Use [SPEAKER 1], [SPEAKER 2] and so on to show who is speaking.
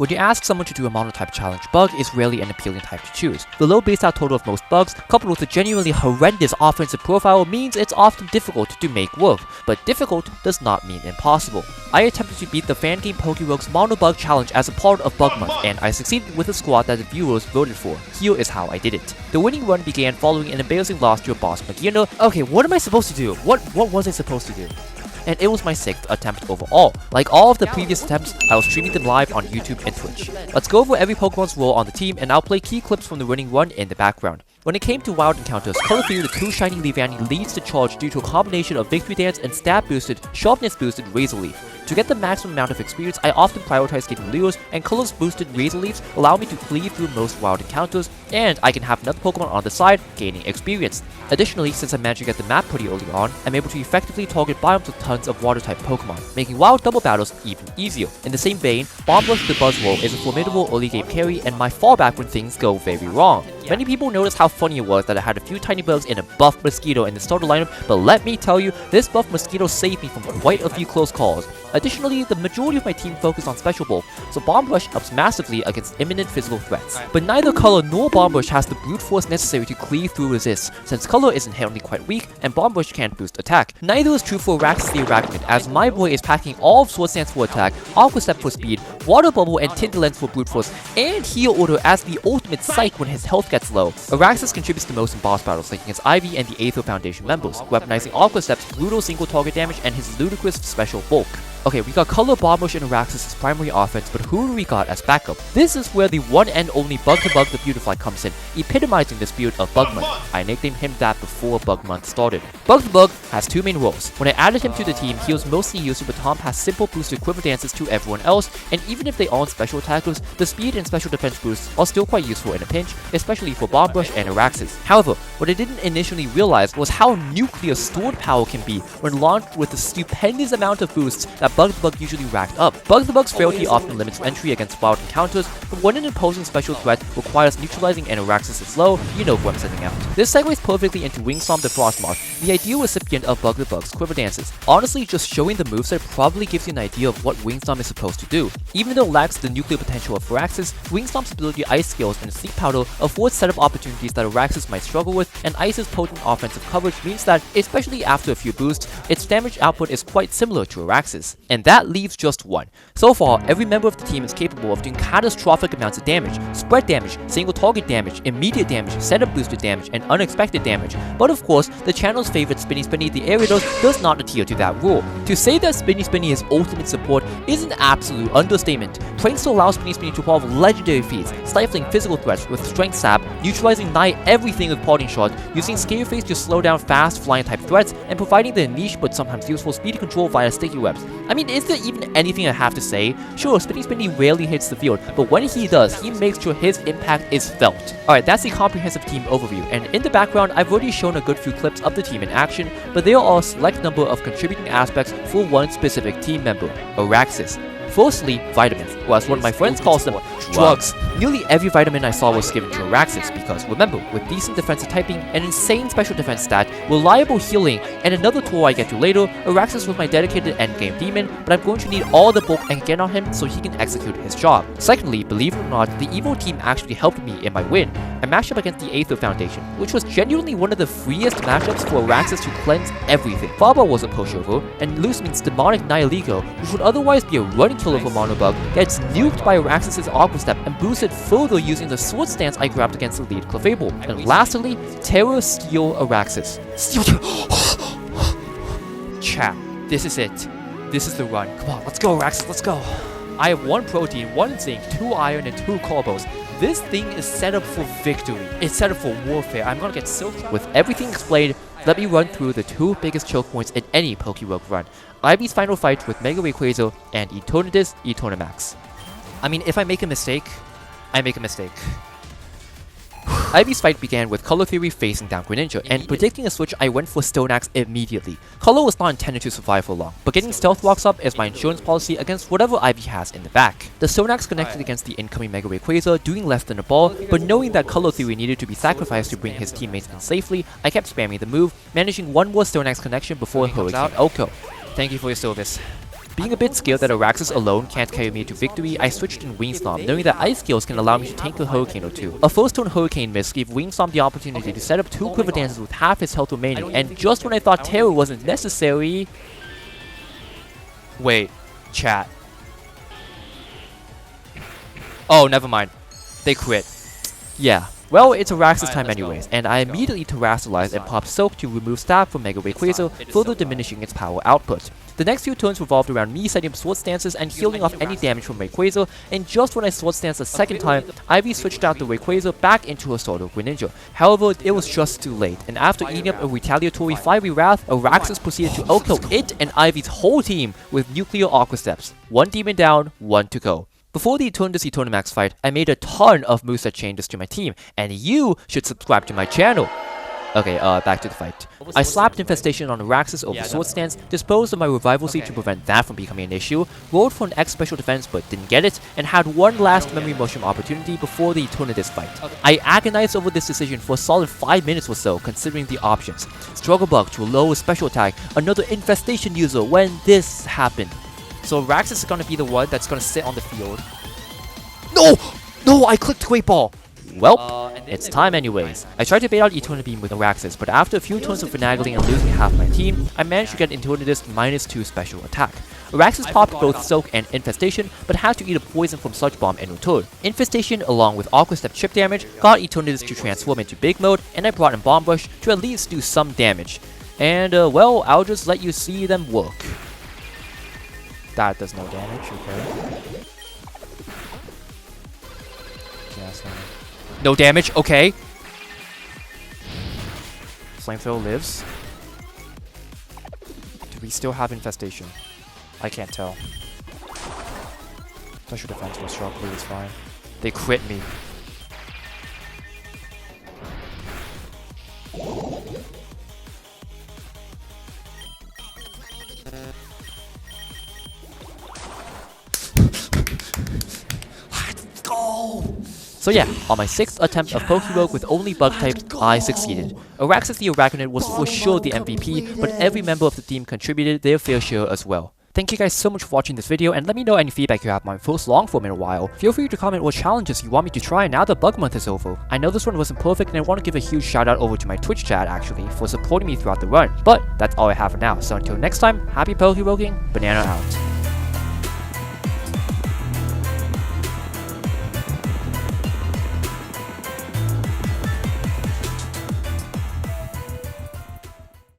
[SPEAKER 1] When you ask someone to do a monotype challenge, Bug is rarely an appealing type to choose. The low base out total of most bugs, coupled with a genuinely horrendous offensive profile, means it's often difficult to make work, but difficult does not mean impossible. I attempted to beat the fan game PokéRogue's Mono Bug Challenge as a part of Bug Month, and I succeeded with a squad that the viewers voted for. Here is how I did it. The winning run began following an embarrassing loss to a boss Magino. Okay, what am I supposed to do? What was I supposed to do? And it was my 6th attempt overall. Like all of the previous attempts, I was streaming them live on YouTube and Twitch. Let's go over every Pokemon's role on the team, and I'll play key clips from the winning run in the background. When it came to wild encounters, Color Theory the 2 Shiny Leavanny leads the charge due to a combination of Victory Dance and Stab boosted, Sharpness boosted Razor Leaf. To get the maximum amount of experience, I often prioritize getting Lures, and Color's boosted Razor Leaves allow me to cleave through most wild encounters, and I can have another Pokemon on the side gaining experience. Additionally, since I managed to get the map pretty early on, I'm able to effectively target biomes with tons of water-type Pokemon, making wild double battles even easier. In the same vein, Bomb Rush the Buzzwole is a formidable early game carry and my fallback when things go very wrong. Many people noticed how funny it was that I had a few tiny bugs and a buff mosquito in the starter lineup, but let me tell you, this buff mosquito saved me from quite a few close calls. Additionally, the majority of my team focused on Special Bulk, so Bomb Rush helps massively against imminent physical threats. But neither Color nor Bomb Rush has the brute force necessary to cleave through resists, since Color is inherently quite weak and Bomb Rush can't boost attack. Neither is true for Raxus the Arachnid, as my boy is packing all of Swords Dance for attack, Aqua Step for speed, Water Bubble and Tinted Lens for brute force, and Heal Order as the ultimate psych when his health gets low. Araxis contributes the most in boss battles, like against Ivy and the Aether Foundation members, weaponizing Aqua Step's brutal single target damage and his ludicrous special bulk. Okay, we got Color, Bomb Rush, and Araxis as primary offense, but who do we got as backup? This is where the one and only Bug-to-Bug the Beautifly comes in, epitomizing the spirit of Bug Month. I nicknamed him that before Bug Month started. Bug-to-Bug has 2 main roles. When I added him to the team, he was mostly used, but Tom has simple boosted quiver dances to everyone else, and even if they aren't special attackers, the speed and special defense boosts are still quite useful in a pinch, especially for Bomb Rush and Araxis. However, what I didn't initially realize was how nuclear stored power can be when launched with the stupendous amount of boosts that Bug-to-Bug usually racked up. Bug-to-Bug's frailty often limits entry against wild encounters, but when an imposing special threat requires neutralizing and Araxis is low, you know who I'm sending out. This segues perfectly into Wingstorm the Frostmoth, the ideal recipient of Bug-to-Bug's quiver dances. Honestly, just showing the moveset probably gives you an idea of what Wingstorm is supposed to do. Even though it lacks the nuclear potential of Araxis, Wingstorm's ability Ice Scales and Sleep Powder affords setup opportunities that Araxis might struggle with, and Ice's potent offensive coverage means that, especially after a few boosts, its damage output is quite similar to Araxis. And that leaves just one. So far, every member of the team is capable of doing catastrophic amounts of damage, spread damage, single target damage, immediate damage, setup boosted damage, and unexpected damage. But of course, the channel's favorite Spinny Spinny the Ariados does not adhere to that rule. To say that Spinny Spinny is ultimate support is an absolute understatement. Pranks allow Spinny Spinny to evolve legendary feats, stifling physical threats with Strength Sap, neutralizing nigh everything with Parting Shot, using Scare Face to slow down fast flying type threats, and providing the niche but sometimes useful speed control via sticky webs. I mean, is there even anything I have to say? Sure, Spinny Spinny rarely hits the field, but when he does, he makes sure his impact is felt. Alright, that's the comprehensive team overview, and in the background, I've already shown a good few clips of the team in action, but there are a select number of contributing aspects for one specific team member, Araxis. Firstly, vitamins, or as one of my friends calls them, drugs. Nearly every vitamin I saw was given to Araxis because, remember, with decent defensive typing, an insane special defense stat, reliable healing, and another tool I get to later, Araxis was my dedicated endgame demon, but I'm going to need all the bulk I can get on him so he can execute his job. Secondly, believe it or not, the Evo team actually helped me in my win. I matched up against the Aether Foundation, which was genuinely one of the freest matchups for Araxis to cleanse everything. Faba was a pushover, and Lucemin's demonic Nihilego, which would otherwise be a running killer for Monobug, gets nuked by Araxis' Aqua Step and boosted further using the sword stance I grabbed against the lead Clefable. And lastly, Terror Steel Araxis. Chat, this is it. This is the run. Come on, let's go Araxis, let's go. I have 1 protein, 1 zinc, 2 iron, and 2 corbos. This thing is set up for victory. It's set up for warfare. I'm gonna get so... With everything explained, let me run through the 2 biggest choke points in any PokéRogue run. Ivy's final fight with Mega Rayquaza and Eternatus Eternamax. I mean, if I make a mistake, I make a mistake. Ivy's fight began with Color Theory facing down Greninja, and predicting a switch, I went for Stoneaxe immediately. Color was not intended to survive for long, but getting Stealth Rocks up is my insurance policy against whatever Ivy has in the back. The Stoneaxe connected against the incoming Mega Rayquaza, doing less than a ball, but knowing that Color Theory needed to be sacrificed to bring his teammates in safely, I kept spamming the move, managing 1 more Stoneaxe connection before Hurricane Oko. Thank you for your service. Being a bit scared that Araxis alone can't carry me to victory, I switched in Wing Stomp, knowing that Ice Scales can allow me to tank a Hurricane or two. A first turn Hurricane miss gave Wing Stomp the opportunity to set up 2 Quiver Dances with half his health remaining, and just when I thought Terror wasn't necessary... Wait, chat. Oh, never mind. They crit. Yeah. Well, it's Araxis time anyways, and I immediately terrestrialize and pop Soak to remove Stab from Mega Rayquaza, further diminishing its power output. The next few turns revolved around me setting up Sword Stances and healing off any damage from Rayquaza, and just when I Sword Stance the second time, Ivy switched out the Rayquaza back into a Sword Greninja. However, it was just too late, and after eating up a retaliatory Fiery Wrath, Araxis proceeded to outkill it and Ivy's whole team with Nuclear Aqua Steps. 1 demon down, 1 to go. Before the Eternatus fight, I made a ton of moveset changes to my team, and you should subscribe to my channel. Okay, back to the fight. I slapped Infestation on Araxis over Sword Stance, disposed of my Revival Seed to prevent that from becoming an issue, rolled for an X Special Defense but didn't get it, and had one last Memory Mushroom opportunity before the Eternatus fight. I agonized over this decision for a solid 5 minutes or so, considering the options. Struggle Bug to lower special attack, another Infestation user when this happened. So Araxis is going to be the one that's going to sit on the field. No! No, I clicked Great Ball! Well, it's time anyways. I tried to bait out Eternal Beam with Araxis, but after a few turns of finagling and losing half my team, I managed to get Eternatus -2 special attack. Araxis popped both Soak and Infestation, but had to eat a poison from Sludge Bomb in return. Infestation, along with Aqua Step chip damage, got Eternatus to transform into Big Mode, and I brought in Bomb Rush to at least do some damage. And, well, I'll just let you see them work. That does no damage, okay. Yes, no damage, okay. Flamethrower lives. Do we still have Infestation? I can't tell. Special defense was sharply, it's fine. They crit me. Let's go! So yeah, on my 6th attempt of PokéRogue with only bug type, I succeeded. Araxis the Arachnid was for sure the MVP, but every member of the team contributed their fair share as well. Thank you guys so much for watching this video, and let me know any feedback you have on my first long form in a while. Feel free to comment what challenges you want me to try now that bug month is over. I know this one wasn't perfect, and I want to give a huge shout out over to my Twitch chat actually for supporting me throughout the run. But that's all I have for now, so until next time, happy PokéRoguing, Banana out.